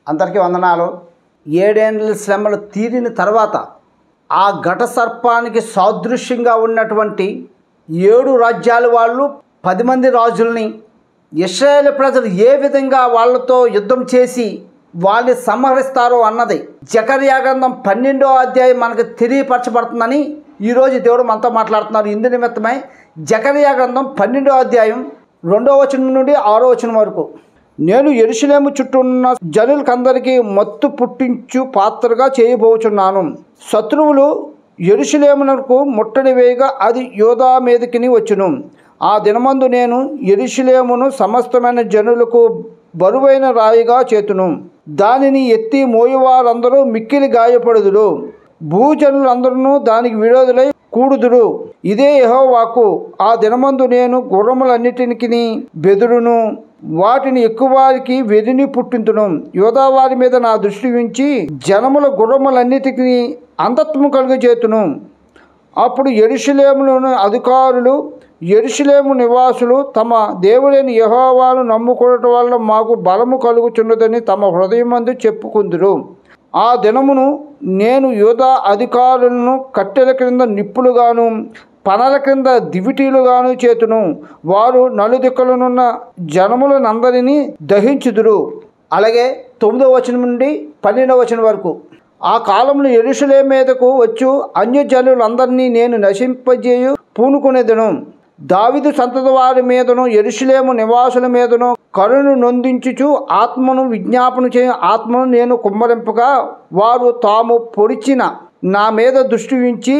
అందరికీ వందనాలు. ఏడేండ్ల శ్రమలు తీరిన తర్వాత ఆ ఘట సర్పానికి సాదృశ్యంగా ఉన్నటువంటి 7 రాజ్యాల వాళ్ళు 10 మంది రాజుల్ని ఇశ్రాయేలు ప్రజలు ఏ విధంగా వాళ్ళతో యుద్ధం చేసి వాళ్ళని సంహరిస్తారో అన్నది జకర్యా గ్రంథం 12వ అధ్యాయం మనకు తెలియపరచబడుతుందని ఈరోజు దేవుడు మనతో మాట్లాడుతున్నారు. ఇందు నిమిత్తమై జకర్యా గ్రంథం 12వ అధ్యాయం 2వ వచనం నుండి 6వ వచనం వరకు. నేను యెరూషలేము చుట్టూ ఉన్న జనులకందరికీ మత్తు పుట్టించు పాత్రగా చేయబోచున్నాను. శత్రువులు యెరూషలేమునకు ముట్టడి వేయగా అది యూదా మీదకిని వచ్చును. ఆ దినమందు నేను యెరూషలేమును సమస్తమైన జనులకు బరువైన రాయిగా చేతును. దానిని ఎత్తి మోయువారందరూ మిక్కిలి గాయపడుదురు. భూజనులందరూ దానికి విరోధులై కూడుదురు. ఇదే యెహోవాకు. ఆ దినమందు నేను గుర్రములన్నిటికి బెదురును, వాటిని ఎక్కువారికి వెర్రిని పుట్టింతును. యూదా వారి మీద నా దృష్టి ఉంచి జనముల గుర్రములన్నిటికీ అంధత్వము కలుగజేతును. అప్పుడు యెరూషలేములోని అధికారులు, యెరూషలేము నివాసులు తమ దేవుడైన యెహోవాను నమ్ముకోవటం వల్ల మాకు బలము కలుగుచున్నదని తమ హృదయమందు చెప్పుకుందురు. ఆ దినమును నేను యూదా అధికారులను కట్టెల క్రింద నిప్పులుగాను పనల క్రింద దివిటీలుగాను చేతును. వారు నలుదిక్కులనున్న జనములనందరినీ దహించుదురు. అలాగే 9వ వచనం నుండి 12వ వచనం వరకు. ఆ కాలంలో యెరూషలేము మీదకు వచ్చు అన్యజనులందరినీ నేను నశింపజేయు పూనుకునేదను. దావీదు సంతతి వారి మీదను యెరూషలేము నివాసుల మీదను కరుణ నొందించుచు ఆత్మను విజ్ఞాపన చేయ ఆత్మను నేను కుమ్మరింపగా వారు తాము పొడిచిన నా మీద దృష్టి ఉంచి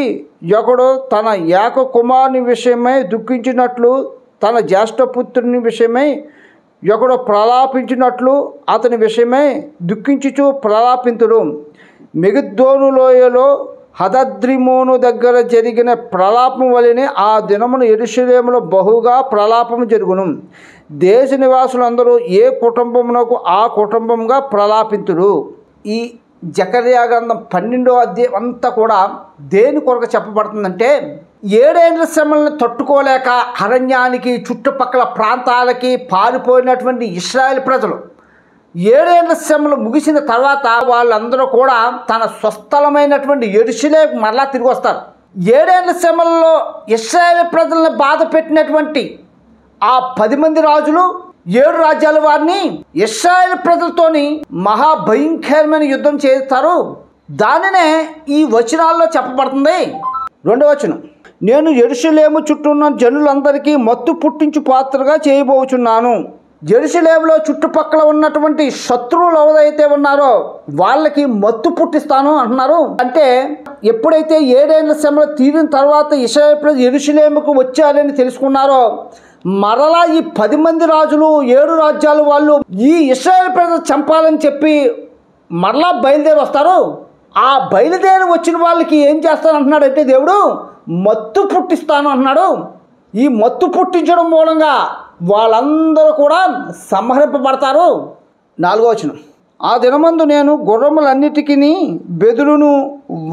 ఒకడు తన ఏక కుమారుని విషయమై దుఃఖించినట్లు తన జ్యేష్ఠపుత్రుని విషయమై ఒకడు ప్రలాపించినట్లు అతని విషయమై దుఃఖించుచు ప్రలాపింతుడు. మెగిద్దోను లోయలో హదద్రిమోను దగ్గర జరిగిన ప్రలాపం వలనే ఆ దినమున యెరూషలేములో బహుగా ప్రలాపము జరుగును. దేశ నివాసులందరూ ఏ కుటుంబమునకు ఆ కుటుంబంగా ప్రలాపింతుడు. ఈ జకర్యా గ్రంథం 12వ అధ్యాయం అంతా కూడా దేని కొరకు చెప్పబడుతుందంటే, 7 ఏండ్ల శ్రమలను తట్టుకోలేక అరణ్యానికి చుట్టుపక్కల ప్రాంతాలకి పారిపోయినటువంటి ఇశ్రాయేలు ప్రజలు 7 ఏండ్ల శ్రమలు ముగిసిన తర్వాత వాళ్ళందరూ కూడా తన స్వస్థలమైనటువంటి యెరూషలేముకు మరలా తిరిగి వస్తారు. 7 ఏండ్ల శ్రమల్లో ఇశ్రాయేలు ప్రజలను బాధ పెట్టినటువంటి ఆ 10 మంది రాజులు 7 రాజ్యాల వారిని ఇశ్రాయేలు ప్రజలతోని మహాభయంకరమైన యుద్ధం చేస్తారు. దానినే ఈ వచనాల్లో చెప్పబడుతుంది. 2వ వచనం, నేను యెరూషలేము చుట్టూ ఉన్న జనులందరికీ మత్తు పుట్టించు పాత్రగా చేయబోచున్నాను. యెరూషలేములో చుట్టుపక్కల ఉన్నటువంటి శత్రువులు ఎవరైతే ఉన్నారో వాళ్ళకి మత్తు పుట్టిస్తాను అంటున్నారు. అంటే ఎప్పుడైతే 7 ఏండ్ల శ్రమలు తీరిన తర్వాత ఇశ్రాయేలు ప్రజలు యెరూషలేముకు వచ్చారని తెలుసుకున్నారో మరలా ఈ 10 మంది రాజులు 7 రాజ్యాల వాళ్ళు ఈ ఇశ్రాయేలు ప్రజలు చంపాలని చెప్పి మరలా బయలుదేరి వస్తారు. ఆ బయలుదేరి వచ్చిన వాళ్ళకి ఏం చేస్తాను అంటున్నాడు అంటే దేవుడు మత్తు పుట్టిస్తాను అంటున్నాడు. ఈ మత్తు పుట్టించడం మూలంగా వాళ్ళందరూ కూడా సంహరింపబడతారు. 4వ వచనం, ఆ దినమందు నేను గుర్రములన్నిటికీ బెదురును,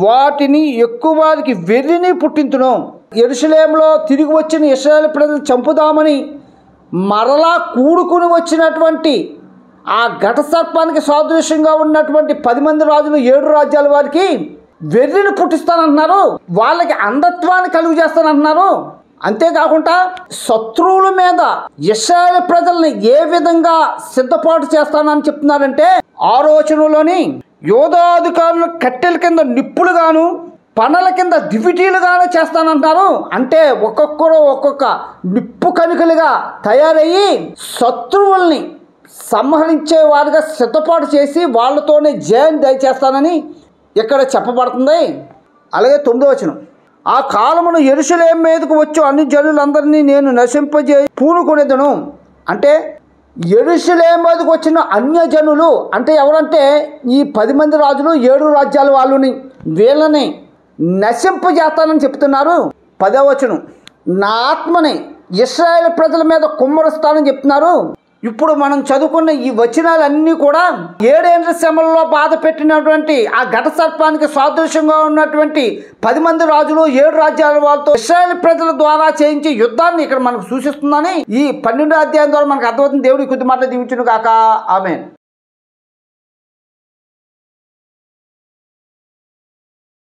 వాటిని ఎక్కువారికి వెర్రిని పుట్టింతును. యెరూషలేములో తిరిగి వచ్చిన ఇశ్రాయేలు ప్రజలు చంపుదామని మరలా కూడుకుని వచ్చినటువంటి ఆ ఘట సర్పానికి సాదృశ్యంగా ఉన్నటువంటి 10 మంది రాజులు 7 రాజ్యాల వారికి వెర్రిని పుట్టిస్తానంటున్నారు. వాళ్ళకి అంధత్వాన్ని కలుగు చేస్తానంటున్నారు. అంతేకాకుండా శత్రువుల మీద ఇశ్రాయేలు ప్రజల్ని ఏ విధంగా సిద్ధపాటు చేస్తానని చెప్తున్నారంటే 6వ వచనంలోని యూదా అధికారులు కట్టెల కింద నిప్పులుగాను పనల కింద దివిటీలుగాను చేస్తానంటారు. అంటే ఒక్కొక్కరు ఒక్కొక్క నిప్పు కణికలుగా తయారయ్యి శత్రువుల్ని సంహరించే వారిగా సిద్ధపాటు చేసి వాళ్ళతోనే జయం దయచేస్తానని ఇక్కడ చెప్పబడుతుంది. అలాగే 9వ వచనం, ఆ కాలమును యెరూషలేము మీదకు వచ్చు అన్ని జనులందరినీ నేను నశింపజే పూనుకునేదను. అంటే యెరూషలేము మీదకు వచ్చిన అన్యజనులు అంటే ఎవరంటే ఈ 10 మంది రాజులు 7 రాజ్యాల వాళ్ళని వీళ్ళని నశింపజేస్తానని చెప్తున్నారు. 10వ వచనం, నా ఆత్మని ఇశ్రాయేలు ప్రజల మీద కుమ్మరిస్తానని చెప్తున్నారు. ఇప్పుడు మనం చదువుకున్న ఈ వచనాలన్నీ కూడా 7 ఏండ్ల శ్రమల్లో బాధ పెట్టినటువంటి ఆ ఘట సర్పానికి సాదృశ్యంగా ఉన్నటువంటి 10 మంది రాజులు 7 రాజ్యాల వాళ్ళతో ఇశ్రాయేలు ప్రజల ద్వారా చేయించే యుద్ధాన్ని ఇక్కడ మనకు సూచిస్తుందని ఈ 12వ అధ్యాయం ద్వారా మనకు అర్థమవుతుంది. దేవుడి కొద్ది మాటలు దీవించును గాక. ఆమేన్.